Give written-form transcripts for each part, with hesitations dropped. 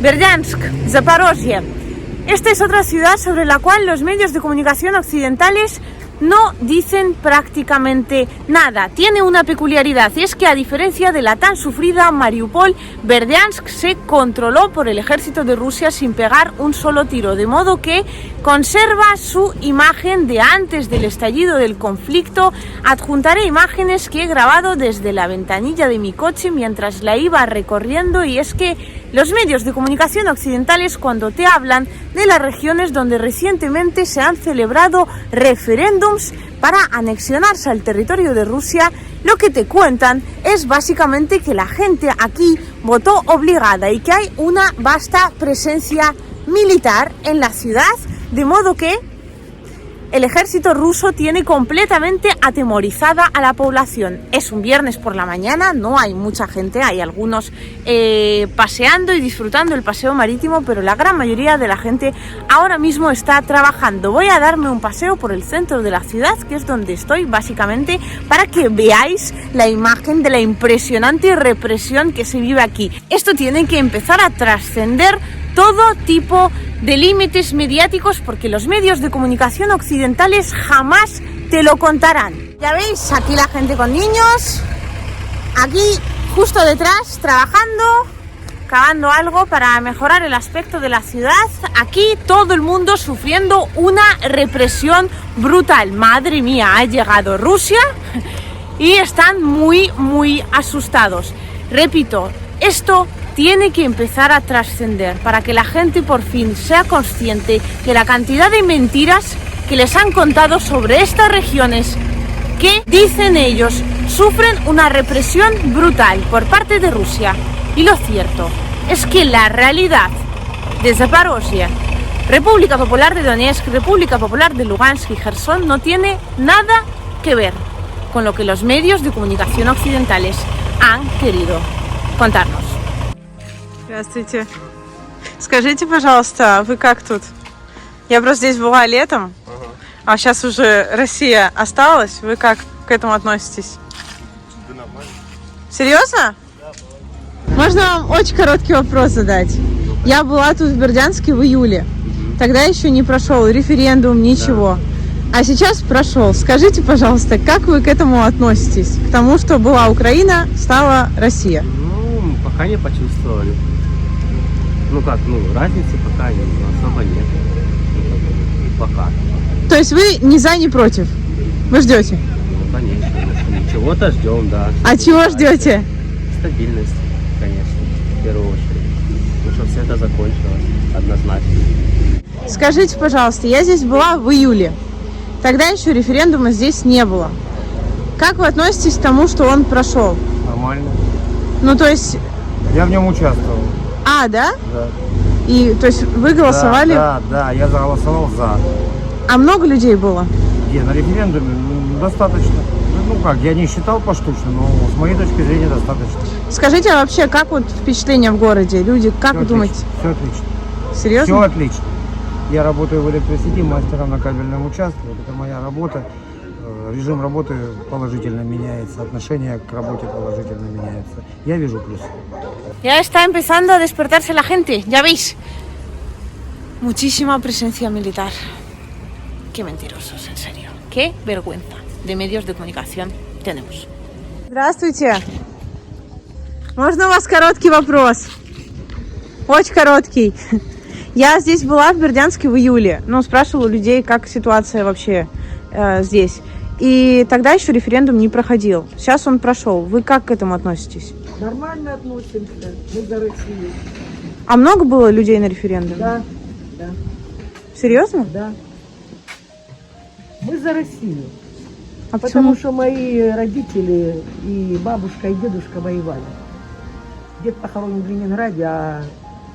Бердянск, Запорожье. Esta es otra ciudad sobre la cual los medios de comunicación occidentales no dicen prácticamente nada. Tiene una peculiaridad y es que, a diferencia de la tan sufrida Mariupol, Berdiansk se controló por el ejército de Rusia sin pegar un solo tiro, de modo que conserva su imagen de antes del estallido del conflicto. Adjuntaré imágenes que he grabado desde la ventanilla de mi coche mientras la iba recorriendo, y es que los medios de comunicación occidentales, cuando te hablan de las regiones donde recientemente se han celebrado referéndums para anexionarse al territorio de Rusia, lo que te cuentan es básicamente que la gente aquí votó obligada y que hay una vasta presencia militar en la ciudad, de modo que el ejército ruso tiene completamente atemorizada a la población. Es un viernes por la mañana, no hay mucha gente, hay algunos paseando y disfrutando el paseo marítimo, pero la gran mayoría de la gente ahora mismo está trabajando. Voy a darme un paseo por el centro de la ciudad, que es donde estoy básicamente, para que veáis la imagen de la impresionante represión que se vive aquí. Esto tiene que empezar a trascender todo tipo de límites mediáticos, porque los medios de comunicación occidentales jamás te lo contarán. Ya veis, aquí la gente con niños, aquí justo detrás trabajando, cavando algo para mejorar el aspecto de la ciudad. Aquí todo el mundo sufriendo una represión brutal. Madre mía, ha llegado Rusia y están muy asustados. Repito, esto tiene que empezar a trascender para que la gente por fin sea consciente que la cantidad de mentiras que les han contado sobre estas regiones, que dicen ellos sufren una represión brutal por parte de Rusia. Y lo cierto es que la realidad de Zaporozhye, República Popular de Donetsk, República Popular de Lugansk y Gerson no tiene nada que ver con lo que los medios de comunicación occidentales han querido contarnos. Здравствуйте. Скажите, пожалуйста, вы как тут? Я просто здесь была летом, а сейчас уже Россия осталась. Вы как к этому относитесь? Да нормально. Серьезно? Можно вам очень короткий вопрос задать? Я была тут в Бердянске в июле. Тогда еще не прошел референдум, ничего. А сейчас прошел. Скажите, пожалуйста, как вы к этому относитесь? К тому, что была Украина, стала Россия? Ну, пока не почувствовали. Разницы пока особо нет. Пока. То есть вы ни за, ни против? Вы ждете? Ну, конечно. Чего-то ждем, да. А чего ждете? Стабильность, конечно, в первую очередь. Ну, чтобы все это закончилось, однозначно. Скажите, пожалуйста, я здесь была в июле. Тогда еще референдума здесь не было. Как вы относитесь к тому, что он прошел? Нормально. Ну, то есть... Я в нем участвовал. А, да? Да. И, то есть, вы голосовали? Да, я голосовал за. А много людей было? Где? На референдуме? Достаточно. Я не считал поштучно, но с моей точки зрения достаточно. Скажите, а вообще, как вот впечатления в городе? Люди, как все вы думаете? Все отлично. Серьезно? Все отлично. Я работаю в электросети, мастером на кабельном участке. Это моя работа. Режим работы положительно меняется, отношение к работе положительно меняется. Я вижу плюс. Ya está empezando a despertarse la gente, ya veis. Muchísima presencia militar. Qué mentirosos, en serio. Qué vergüenza de medios de comunicación tenemos. Здравствуйте. Можно у вас короткий вопрос? Очень короткий. Я здесь была в Бердянске в июле. Спрашивала у людей, как ситуация вообще здесь. И тогда еще референдум не проходил. Сейчас он прошел. Вы как к этому относитесь? Нормально относимся. Мы за Россию. А много было людей на референдуме? Да. Серьезно? Да. Мы за Россию. А Потому почему? что мои родители и бабушка, и дедушка воевали. Дед похоронен в Ленинграде, а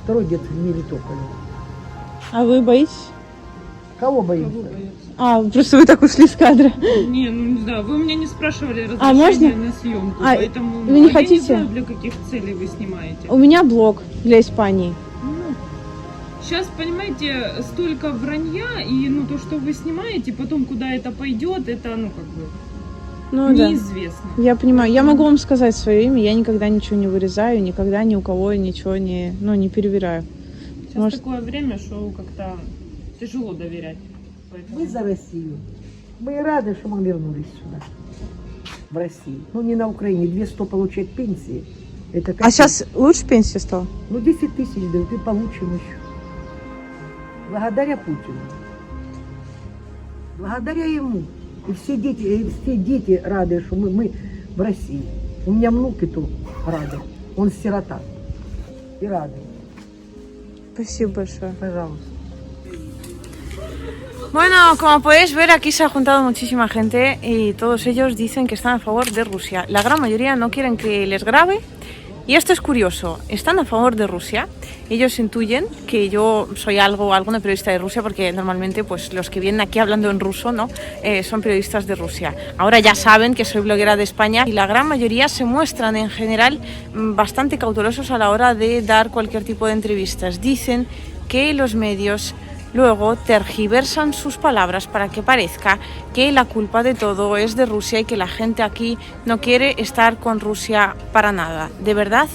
второй дед в Мелитополе. А вы боитесь? Кого боимся? Просто вы так ушли с кадра. Не знаю, вы у меня не спрашивали разрешения можно? на съемку, поэтому вы не я хотите? не знаю, для каких целей вы снимаете. У меня блог для Испании. Сейчас, понимаете, столько вранья, и то, что вы снимаете, потом куда это пойдет, это, Ну да. неизвестно. Я понимаю. Я могу вам сказать свое имя. Я никогда ничего не вырезаю, никогда ни у кого ничего не перебираю. Сейчас Может- такое время, что как-то тяжело доверять. Поэтому... Мы за Россию. Мы рады, что мы вернулись сюда, в Россию. Ну, не на Украине. 200 получать пенсии. Это А сейчас лучше пенсия стала? Ну, 10 тысяч дают, и получим еще. Благодаря Путину. Благодаря ему. И все дети рады, что мы в России. У меня внук и то рады. Он сирота. И рады. Спасибо большое. Пожалуйста. Bueno, como podéis ver, aquí se ha juntado muchísima gente y todos ellos dicen que están a favor de Rusia. La gran mayoría no quieren que les grabe y esto es curioso. Están a favor de Rusia. Ellos intuyen que yo soy alguna periodista de Rusia porque normalmente pues los que vienen aquí hablando en ruso, ¿no? Son periodistas de Rusia. Ahora ya saben que soy bloguera de España y la gran mayoría se muestran en general bastante cautelosos a la hora de dar cualquier tipo de entrevistas. Dicen que los medios luego tergiversan sus palabras para que parezca que la culpa de todo es de Rusia y que la gente aquí no quiere estar con Rusia para nada. De verdad,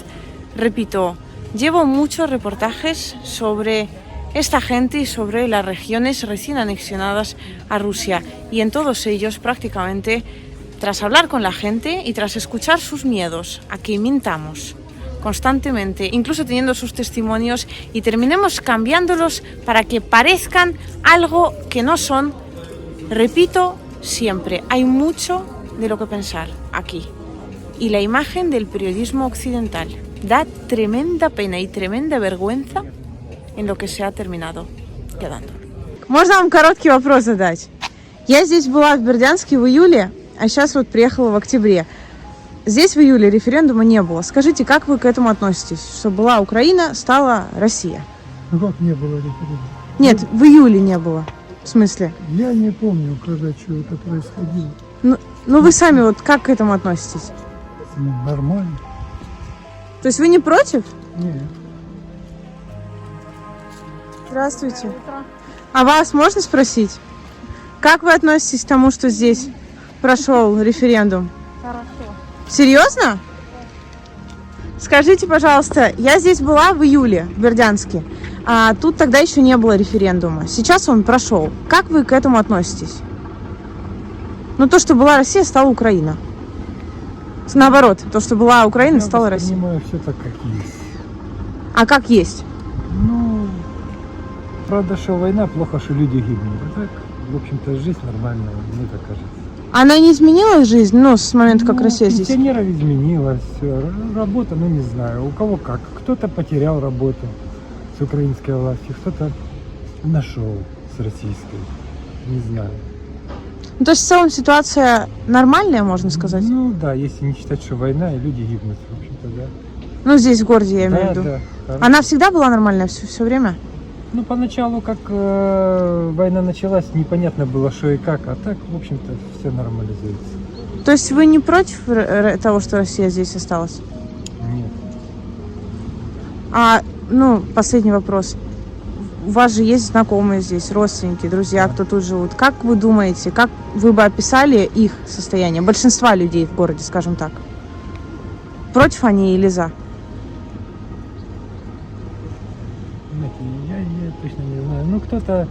repito, llevo muchos reportajes sobre esta gente y sobre las regiones recién anexionadas a Rusia y en todos ellos prácticamente, tras hablar con la gente y tras escuchar sus miedos a que mintamos constantemente, incluso teniendo sus testimonios y terminemos cambiándolos para que parezcan algo que no son. Repito siempre, hay mucho de lo que pensar aquí. Y la imagen del periodismo occidental da tremenda pena y tremenda vergüenza en lo que se ha terminado quedando. Можно вам короткий вопрос задать? Я здесь была в Бердянске в июле, а сейчас вот приехала в октябре. Здесь в июле референдума не было. Скажите, как вы к этому относитесь? Что была Украина, стала Россия? Ну как не было референдума? Нет, в июле не было. В смысле? Я не помню, когда что это происходило. Ну вы сами вот как к этому относитесь? Ну, нормально. То есть вы не против? Нет. Здравствуйте. А вас можно спросить? Как вы относитесь к тому, что здесь прошел референдум? Хорошо. Серьезно? Скажите, пожалуйста, я здесь была в июле в Бердянске, а тут тогда еще не было референдума. Сейчас он прошел. Как вы к этому относитесь? Ну, то, что была Россия, стала Украина. Наоборот, то, что была Украина, стала Россия. Я понимаю все так, как есть. А как есть? Ну, правда, что война, плохо, что люди гибнут. А так, в общем-то, жизнь нормальная, мне так кажется. Она не изменилась жизнь, ну, с момента, как Россия здесь? Пенсионеров изменилась, работа, ну не знаю, у кого как. Кто-то потерял работу с украинской властью, кто-то нашел с российской, не знаю. Ну, то есть в целом ситуация нормальная, можно сказать? Ну да, если не считать, что война и люди гибнут, в общем-то, да. Ну, здесь, в городе, я имею в виду. Да. Она всегда была нормальная все время? Ну, поначалу, как война началась, непонятно было, что и как, а так, в общем-то, все нормализуется. То есть вы не против того, что Россия здесь осталась? Нет. А, ну, последний вопрос. У вас же есть знакомые здесь, родственники, друзья, кто тут живут. Как вы думаете, как вы бы описали их состояние, большинства людей в городе, скажем так? Против они или за? Я точно не знаю. Ну, кто-то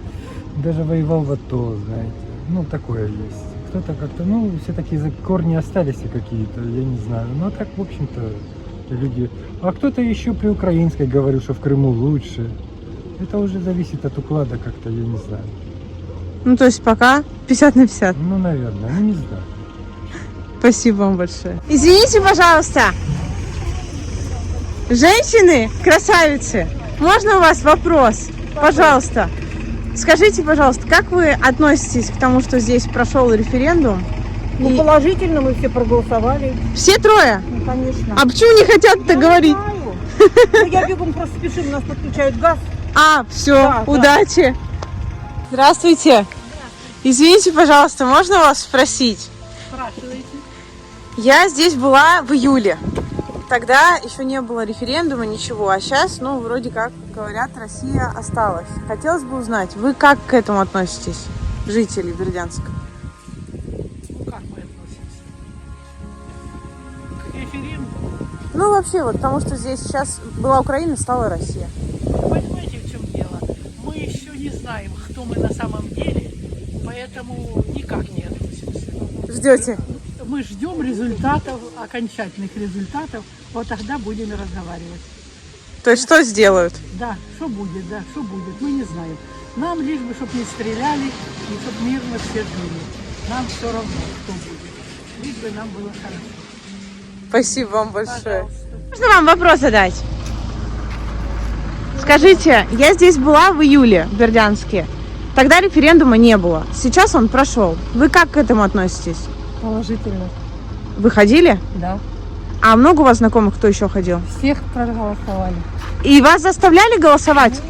даже воевал в АТО, знаете. Ну, такое есть. Кто-то как-то, ну, все-таки корни остались какие-то, я не знаю. Ну, а так, в общем-то, люди... А кто-то еще при украинской говорил, что в Крыму лучше. Это уже зависит от уклада как-то, я не знаю. Ну, то есть пока 50 на 50. Ну, наверное, ну, не знаю. Спасибо вам большое. Извините, пожалуйста. Женщины, красавицы, можно у вас вопрос? Пожалуйста. Скажите, пожалуйста, как вы относитесь к тому, что здесь прошел референдум? Ну, И положительно мы все проголосовали. все трое? Ну, конечно. А почему не хотят это говорить? Ну, я бегом просто спешу, у нас подключают газ. А, все, Да, да. удачи. Здравствуйте. Извините, пожалуйста, можно вас спросить? Спрашивайте. Я здесь была в июле. Тогда еще не было референдума, ничего. А сейчас, ну, вроде как говорят, Россия осталась. Хотелось бы узнать, вы как к этому относитесь, жители Бердянска? Ну, как мы относимся? Ну, вообще, вот потому что здесь сейчас была Украина, стала Россия. Понимаете, в чем дело? Мы еще не знаем, кто мы на самом деле, поэтому никак не относимся. Ждете? Мы ждем результатов, окончательных результатов, вот тогда будем и разговаривать. То есть что сделают? Да, что будет, мы не знаем. Нам лишь бы, чтобы не стреляли, и чтобы мирно все жили. Нам все равно, что будет. Лишь бы нам было хорошо. Спасибо вам большое. Пожалуйста. Можно вам вопрос задать? Скажите, я здесь была в июле в Бердянске. Тогда референдума не было. Сейчас он прошел. Вы как к этому относитесь? Положительно, Вы ходили? да. А много у вас знакомых, кто еще ходил? Всех проголосовали. ¿Y vas заставляли голосовать?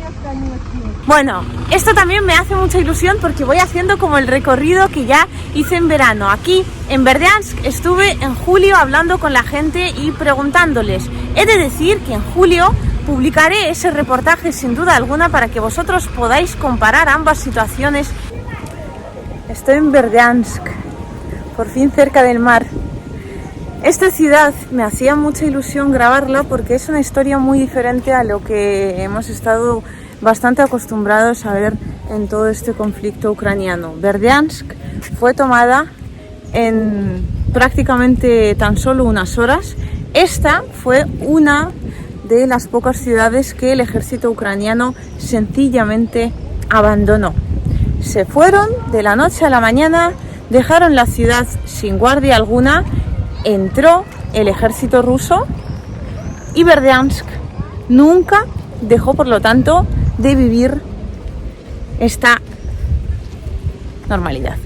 Bueno, esto también me hace mucha ilusión porque voy haciendo como el recorrido que ya hice en verano. Aquí en Berdiansk estuve en julio hablando con la gente y preguntándoles. He de decir que en julio publicaré ese reportaje sin duda alguna para que vosotros podáis comparar ambas situaciones. Estoy en Berdiansk, por fin cerca del mar. Esta ciudad me hacía mucha ilusión grabarla porque es una historia muy diferente a lo que hemos estado bastante acostumbrados a ver en todo este conflicto ucraniano. Berdiansk fue tomada en prácticamente tan solo unas horas. Esta fue una de las pocas ciudades que el ejército ucraniano sencillamente abandonó. Se fueron de la noche a la mañana, dejaron la ciudad sin guardia alguna. Entró el ejército ruso y Berdiansk nunca dejó, por lo tanto, de vivir esta normalidad.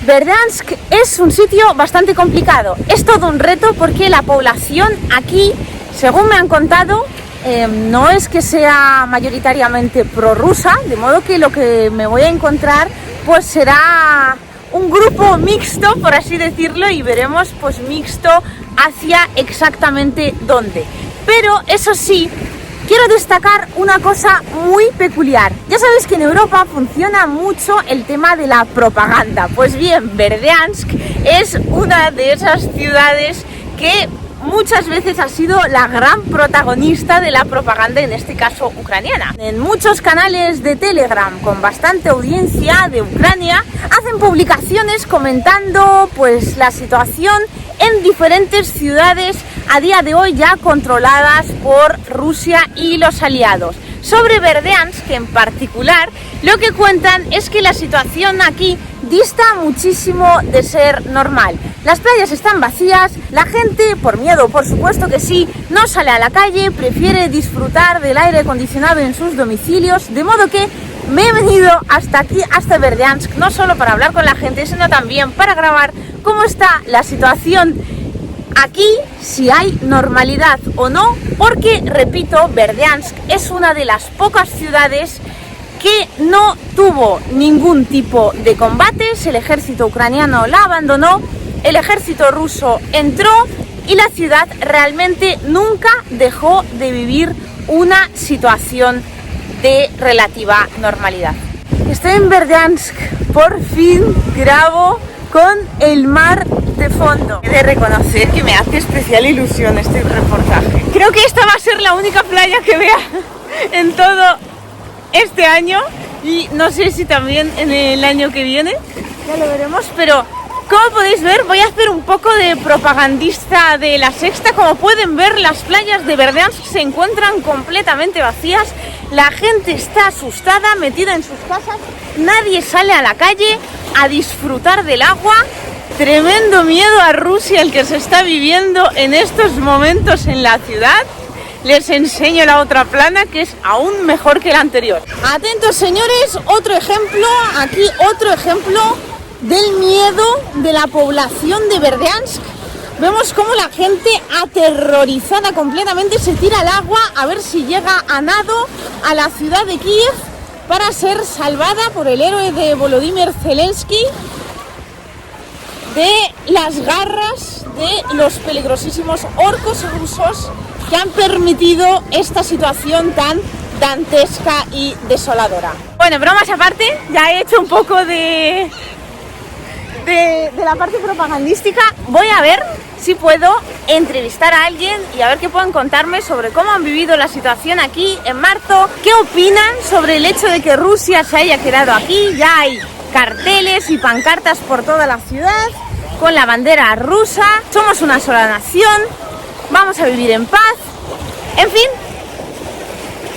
Berdiansk es un sitio bastante complicado, es todo un reto porque la población aquí, según me han contado, no es que sea mayoritariamente prorrusa, de modo que lo que me voy a encontrar pues será un grupo mixto, por así decirlo, y veremos pues mixto hacia exactamente dónde. Pero eso sí, quiero destacar una cosa muy peculiar. Ya sabéis que en Europa funciona mucho el tema de la propaganda. Pues bien, Berdiansk es una de esas ciudades que muchas veces ha sido la gran protagonista de la propaganda, en este caso ucraniana. En muchos canales de Telegram con bastante audiencia de Ucrania hacen publicaciones comentando pues la situación en diferentes ciudades a día de hoy ya controladas por Rusia y los aliados. Sobre Berdiansk en particular, lo que cuentan es que la situación aquí dista muchísimo de ser normal. Las playas están vacías, la gente, por miedo por supuesto que sí, no sale a la calle, prefiere disfrutar del aire acondicionado en sus domicilios, de modo que me he venido hasta aquí, hasta Berdiansk, no solo para hablar con la gente, sino también para grabar cómo está la situación aquí, si hay normalidad o no, porque, repito, Berdiansk es una de las pocas ciudades que no tuvo ningún tipo de combates. El ejército ucraniano la abandonó, el ejército ruso entró y la ciudad realmente nunca dejó de vivir una situación de relativa normalidad. Estoy en Berdiansk, por fin grabo con el mar de fondo. He de reconocer que me hace especial ilusión este reportaje. Creo que esta va a ser la única playa que vea en todo este año y no sé si también en el año que viene, ya lo veremos, pero como podéis ver voy a hacer un poco de propagandista de La Sexta. Como pueden ver, las playas de Berdiansk se encuentran completamente vacías, la gente está asustada, metida en sus casas, nadie sale a la calle a disfrutar del agua. Tremendo miedo a Rusia el que se está viviendo en estos momentos en la ciudad. Les enseño la otra plana, que es aún mejor que la anterior. Atentos, señores, otro ejemplo, aquí otro ejemplo del miedo de la población de Berdiansk. Vemos cómo la gente aterrorizada completamente se tira al agua a ver si llega a nado a la ciudad de Kiev para ser salvada por el héroe de Volodymyr Zelensky de las garras de los peligrosísimos orcos rusos que han permitido esta situación tan dantesca y desoladora. Bueno, bromas aparte, ya he hecho un poco de la parte propagandística. Voy a ver si puedo entrevistar a alguien y a ver qué pueden contarme sobre cómo han vivido la situación aquí en marzo, qué opinan sobre el hecho de que Rusia se haya quedado aquí. Ya hay carteles y pancartas por toda la ciudad con la bandera rusa. Somos una sola nación, vamos a vivir en paz. En fin,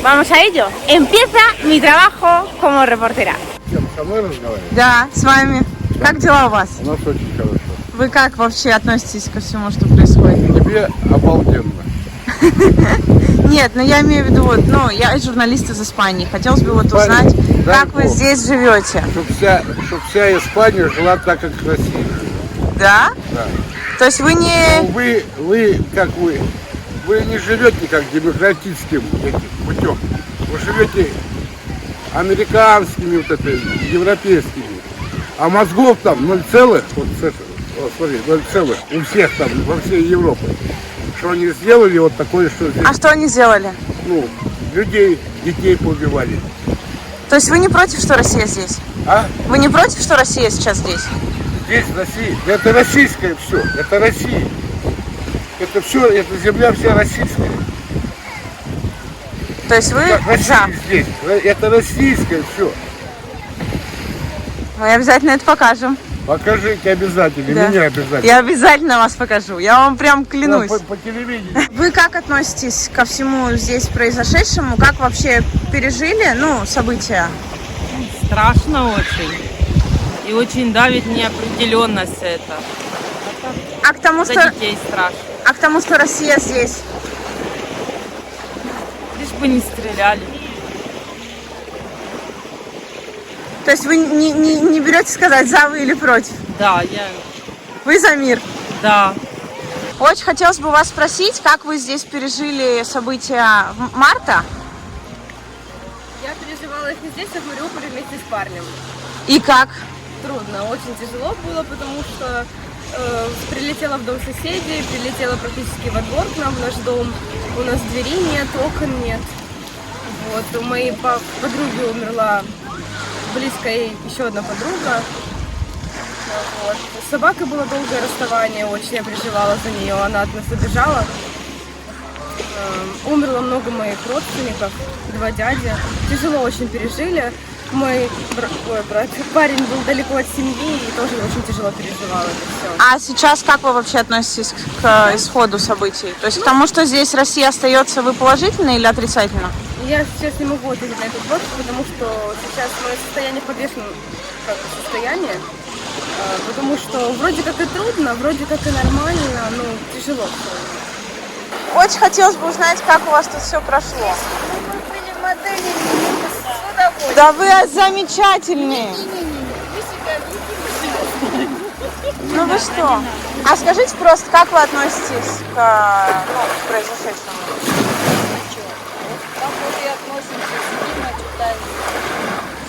vamos a ello. Empieza mi trabajo como reportera. Со мной разговариваешь? Да, с вами. Как дела у вас? У нас очень хорошо. Вы как вообще относитесь ко всему, что происходит? Тебе обалденно. Нет, ну я имею в виду, вот, ну, я журналист из Испании. Хотелось бы вот узнать, Дай как вы Бог. здесь живете. Чтоб вся Испания жила так, как Россия. Да? Да. То есть вы не... Но вы не живете как демократическим этим путем. Вы живете американскими, вот это, европейскими. А мозгов там 0, вот смотри, 0, у всех там, во всей Европе. Что они сделали вот такое, что здесь, А что они сделали? ну, людей, детей поубивали. То есть вы не против, что Россия здесь? А? Вы не против, что Россия сейчас здесь? Здесь Россия. Это российское все. Это Россия. Это все, эта земля вся российская. То есть вы Как Россия за? здесь. Это российское все. Мы обязательно это покажем. Покажите обязательно, Да. меня обязательно. Я обязательно вас покажу. Я вам прям клянусь. По телевидению. Вы как относитесь ко всему здесь произошедшему? Как вообще пережили, ну, события? Страшно очень. И очень давит неопределенность это. А к тому, За что, детей страшно. а к тому, что Россия здесь? Лишь бы не стреляли. То есть вы не берете сказать, за вы или против? Да, я... Вы за мир? Да. Очень хотелось бы вас спросить, как вы здесь пережили события марта? Я переживала их не здесь, а в Мариуполе вместе с парнем. И как? Трудно, очень тяжело было, потому что прилетела в дом соседей, прилетела практически во двор к нам, в наш дом. У нас дверей нет, окон нет. Вот, у моей подруги умерла близкая еще одна подруга. Вот. С собакой было долгое расставание, очень я переживала за нее, она от нас убежала. Умерло много моих родственников, 2 дяди. Тяжело очень пережили. Мой парень был далеко от семьи и тоже очень тяжело переживал это все. А сейчас как вы вообще относитесь к исходу событий? То есть к тому, что здесь Россия остается, вы положительно или отрицательно? Я сейчас не могу ответить на этот вопрос, потому что сейчас мое состояние подвешенное состояние. Потому что вроде как и трудно, вроде как и нормально, но тяжело все. Очень хотелось бы узнать, как у вас тут все прошло. Да вы замечательные. Ну вы что? А скажите просто, как вы относитесь к произошедшему? Как мы относимся с ним,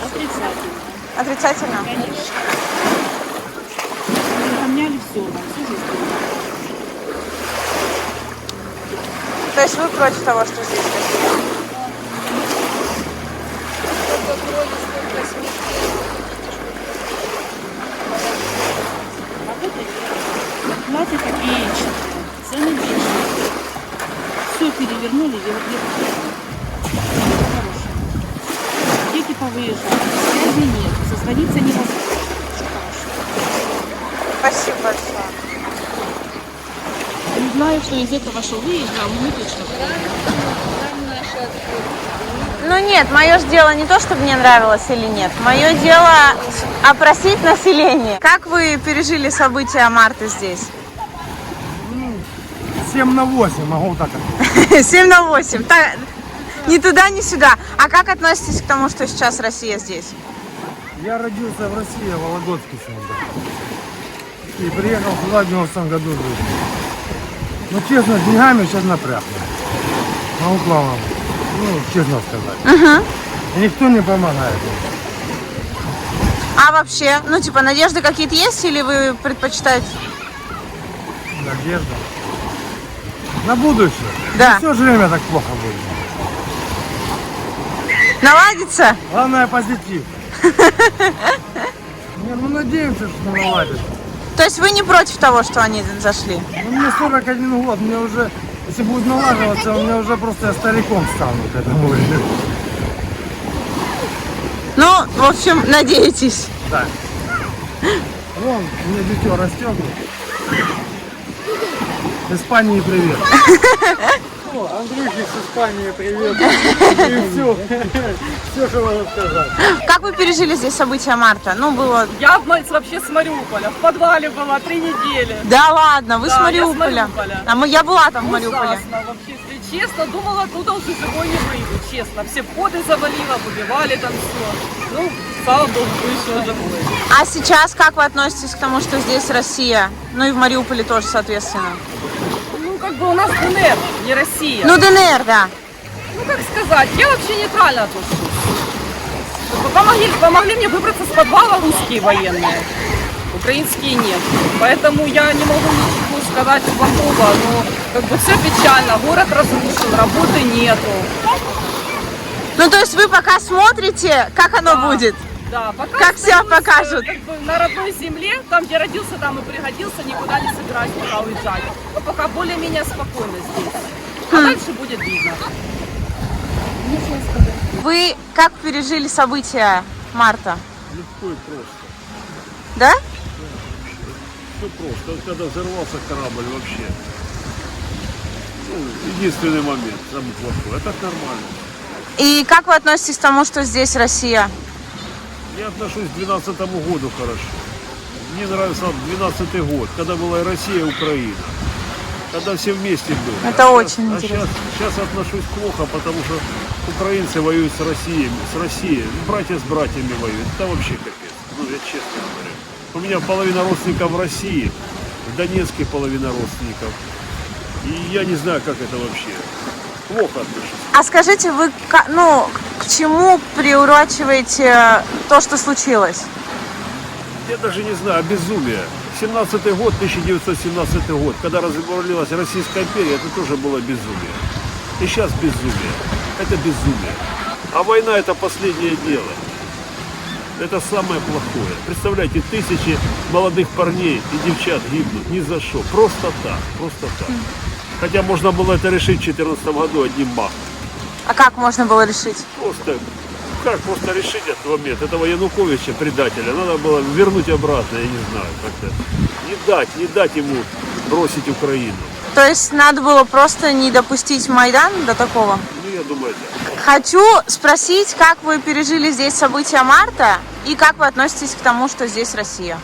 отрицательно. Отрицательно? Конечно. Поменяли все, нам всю жизнь. То есть вы против того, что здесь происходит? Сколько крови, сколько смертей. А в этой платье копеечные, цены бешеные. Все перевернули вверх. Хорошие. Дети повыезжали, связи нет, созвониться невозможно. Все хорошо. Спасибо большое. Не знаю, что из этого что выезжал, но мы точно Ну нет, мое же дело не то, чтобы мне нравилось или нет. Мое дело опросить население. Как вы пережили события марта здесь? 7/8, могу так ответить. 7/8. Так, ни туда, ни сюда. А как относитесь к тому, что сейчас Россия здесь? Я родился в России, в Вологодске всегда. И приехал сюда в 90-м году жить. Ну, честно, с деньгами сейчас напряг. Могу к вам, ну, честно сказать. И никто не помогает. А вообще, ну типа надежды какие-то есть или вы предпочитаете? Надежда. На будущее. Да. Не все же время так плохо будет. Наладится? Главное позитив. Не, ну надеемся, что наладится. То есть вы не против того, что они зашли? Ну, мне 41 год, мне уже, если будет налаживаться, у меня уже просто я стариком стану к этому времени. Ну, в общем, надеетесь. Да. Вон, у меня дитё растет. В Испании привет. Андрюшик с Испании, привет. И все. Все, что надо сказать. Как вы пережили здесь события марта? Ну, было... Я вообще с Мариуполя. В подвале была 3 недели. Да ладно, вы Да, с я Мариуполя. с Мариуполя. Я была там в Мариуполе. Ужасно вообще, если честно, думала, оттуда уже живой не выйду, честно. Все входы завалило, выбивали там все. Ну, слава богу, вышла живой. А сейчас как вы относитесь к тому, что здесь Россия? Ну и в Мариуполе тоже, соответственно. Ну, как бы у нас ДНР, не Россия. Ну, ДНР, да. Ну, как сказать, я вообще нейтрально отношусь. Помогли мне выбраться с подвала русские военные. Украинские нет. Поэтому я не могу ничего сказать плохого, но как бы все печально. Город разрушен, работы нету. Ну, то есть вы пока смотрите, как оно будет? Да, пока как себя покажут? Как бы на родной земле, там где родился, там и пригодился, никуда не собираюсь пока уезжать. Но пока более-менее спокойно здесь. А дальше будет видно. Вы как пережили события марта? Легко и просто. Да? Все просто. Вот когда взорвался корабль вообще. Ну, единственный момент, самый плохой. А так нормально. И как вы относитесь к тому, что здесь Россия? Я отношусь к 2012 году хорошо. Мне нравится 2012 год, когда была и Россия, и Украина. Когда все вместе были. Это очень интересно. Сейчас отношусь плохо, потому что украинцы воюют с Россией. Братья с братьями воюют. Это вообще капец. Ну, я честно говорю. У меня половина родственников в России, в Донецке половина родственников. И я не знаю, как это вообще. Плохо отношусь. А скажите, вы к чему приурочиваете то, что случилось? Я даже не знаю, безумие. 17-й год, 1917 год, когда развалилась Российская империя, это тоже было безумие. И сейчас безумие. Это безумие. А война — это последнее дело. Это самое плохое. Представляете, тысячи молодых парней и девчат гибнут ни за что. Просто так, просто так. Хотя можно было это решить в 2014 году одним махом. А как можно было решить? Просто решить этот момент, этого Януковича, предателя, надо было вернуть обратно, я не знаю, как-то. Не дать ему бросить Украину. То есть надо было просто не допустить Майдан до такого? Ну, я думаю, да. Хочу спросить, как вы пережили здесь события марта и как вы относитесь к тому, что здесь Россия?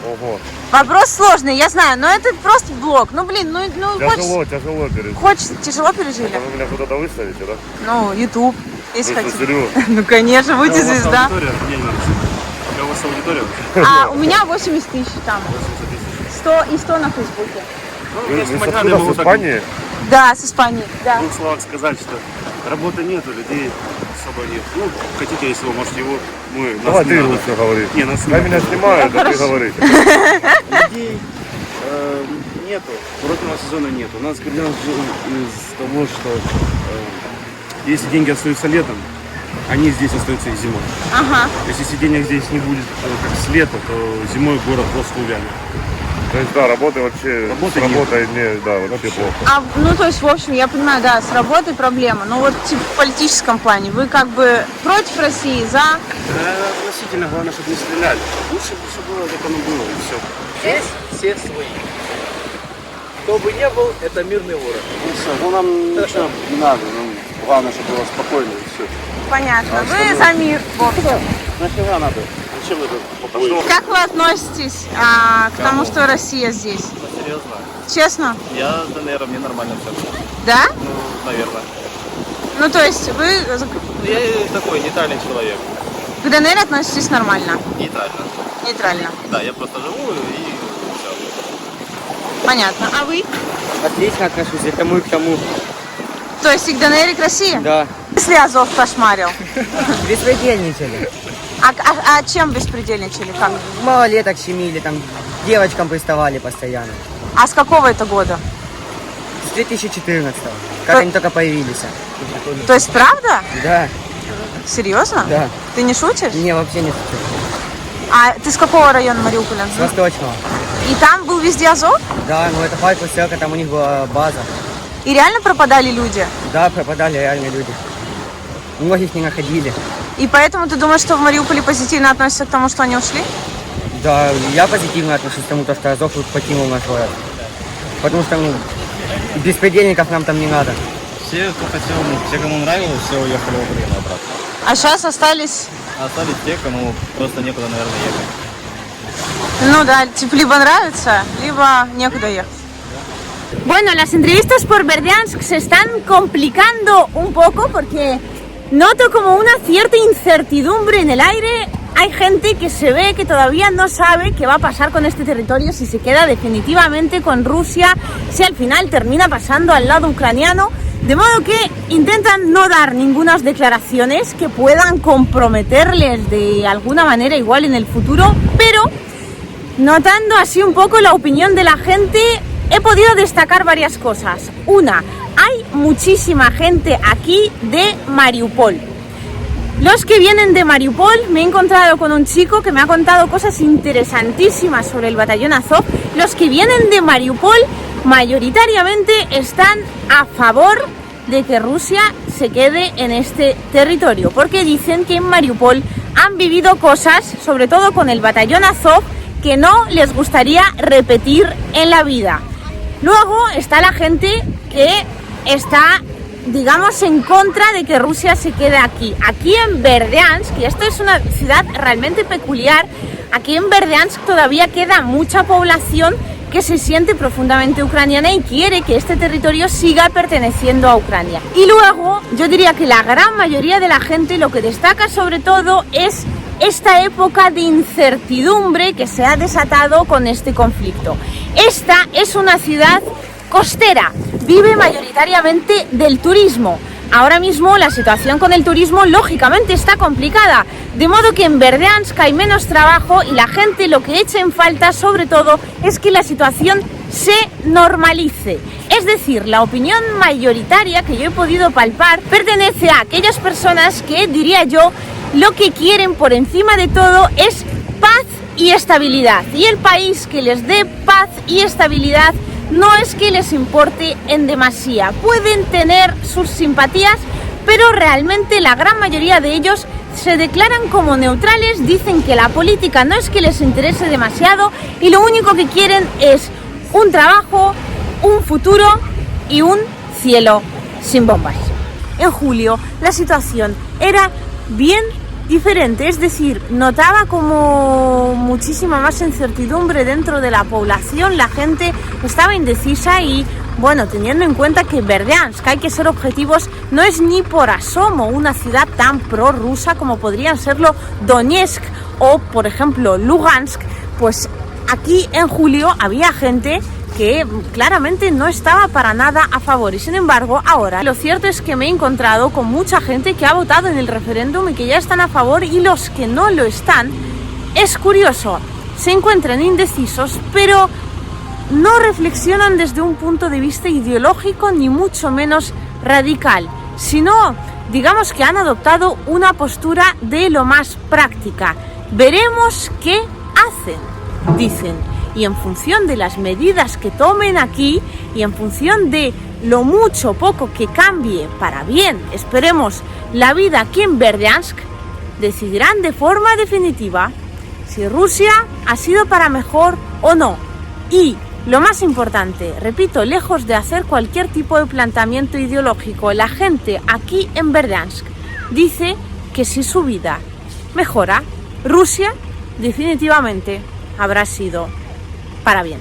Ого. Вопрос сложный, я знаю, но это просто блог. Ну, блин, Тяжело пережить. Тяжело пережили? Вы меня куда-то выставите, да? Ну, YouTube, если Вы хотите. серьезно? Ну, конечно, будьте звезда. Какая у вас аудитория? А у меня 80 тысяч там. 100 и 100 на Фейсбуке. Вы с Испании? Да, с Испании, да. В двух словах сказать, что работы нету, людей особо нет. Ну, хотите, если вы можете его, мы... Давай ты лучше говори. Не, нас Я меня снимают, а ты говоришь. людей нету, курортного сезона нету. У нас определенно из того, что если деньги остаются летом, они здесь остаются и зимой. Ага. То есть если денег здесь не будет как с лета, то зимой город просто увянет. То есть, да, работы вообще, работой не, да, вообще плохо. Ну, то есть, в общем, я понимаю, да, с работой проблема. Но вот типа, в политическом плане вы как бы против России, за? Относительно, главное, чтобы не стреляли. Лучше бы все было, как оно было, и все. Здесь все свои. Кто бы не был, это мирный город. Ну все, ну нам ничего не надо, ну, главное, чтобы было спокойно, и все. Понятно. Вы за мир. Нафига надо? Зачем это? Как вы относитесь к тому, что Россия здесь? Серьезно? Честно? Я с ДНР, мне нормально все. Да? Ну, наверное. Ну, то есть вы Я такой нейтральный человек. к ДНР относитесь нормально? Нейтрально. Нейтрально. Да, я просто живу и все. Понятно. А вы? Отлично отношусь и к тому, и к тому. То есть и к ДНР, и к России? Да. Если Азов кошмарил? Беспредельничали. А чем беспредельничали? Как? Малолеток щемили, там девочкам приставали постоянно. А с какого это года? С 2014-го, как они только появились. То есть правда? Да. Серьезно? Да. Ты не шутишь? Не, вообще не шучу. А ты с какого района Мариуполя? С Восточного. И там был везде Азов? Да, ну это Харьковская, там у них была база. И реально пропадали люди? Да, пропадали реально люди. Многих не находили. И поэтому ты думаешь, что в Мариуполе позитивно относятся к тому, что они ушли? Да, я позитивно отношусь к тому, что Азов покинул наш город. Потому что беспредельников нам там не надо. Все, кто хотел, те, кому нравилось, все уехали в Украину обратно. А сейчас остались... Остались те, кому просто некуда, наверное, ехать. Ну да, типа либо нравится, lибо некуда ехать. Bueno, las entrevistas por Berdiansk se están complicando un poco porque noto como una cierta incertidumbre en el aire. Hay gente que se ve que todavía no sabe qué va a pasar con este territorio, si se queda definitivamente con Rusia, si al final termina pasando al lado ucraniano. De modo que intentan no dar ninguna declaraciones que puedan comprometerles de alguna manera igual en el futuro, pero notando así un poco la opinión de la gente, he podido destacar varias cosas. Una, hay muchísima gente aquí de Mariupol. Los que vienen de Mariupol, me he encontrado con un chico que me ha contado cosas interesantísimas sobre el batallón Azov. Los que vienen de Mariupol mayoritariamente están a favor de que Rusia se quede en este territorio, porque dicen que en Mariupol han vivido cosas, sobre todo con el batallón Azov, que no les gustaría repetir en la vida. Luego está la gente que está, digamos, en contra de que Rusia se quede aquí. Aquí en Berdiansk, y esto es una ciudad realmente peculiar, aquí en Berdiansk todavía queda mucha población que se siente profundamente ucraniana y quiere que este territorio siga perteneciendo a Ucrania. Y luego, yo diría que la gran mayoría de la gente lo que destaca sobre todo es esta época de incertidumbre que se ha desatado con este conflicto. Esta es una ciudad costera, vive mayoritariamente del turismo. Ahora mismo la situación con el turismo lógicamente está complicada, de modo que en Berdiansk hay menos trabajo y la gente lo que echa en falta sobre todo es que la situación se normalice. Es decir, la opinión mayoritaria que yo he podido palpar pertenece a aquellas personas que, diría yo, lo que quieren por encima de todo es paz y estabilidad. Y el país que les dé paz y estabilidad no es que les importe en demasía. Pueden tener sus simpatías, pero realmente la gran mayoría de ellos se declaran como neutrales, dicen que la política no es que les interese demasiado y lo único que quieren es un trabajo, un futuro y un cielo sin bombas. En julio la situación era bien diferente, es decir, notaba como muchísima más incertidumbre dentro de la población, la gente estaba indecisa y, bueno, teniendo en cuenta que Berdiansk, hay que ser objetivos, no es ni por asomo una ciudad tan prorrusa como podrían serlo Donetsk o, por ejemplo, Lugansk, pues aquí en julio había gente que claramente no estaba para nada a favor y sin embargo ahora lo cierto es que me he encontrado con mucha gente que ha votado en el referéndum y que ya están a favor y los que no lo están, es curioso, se encuentran indecisos pero no reflexionan desde un punto de vista ideológico ni mucho menos radical, sino digamos que han adoptado una postura de lo más práctica. Veremos qué hacen, dicen. Y en función de las medidas que tomen aquí y en función de lo mucho o poco que cambie para bien, esperemos, la vida aquí en Berdiansk, decidirán de forma definitiva si Rusia ha sido para mejor o no. Y lo más importante, repito, lejos de hacer cualquier tipo de planteamiento ideológico, la gente aquí en Berdiansk dice que si su vida mejora, Rusia definitivamente habrá sido para bien.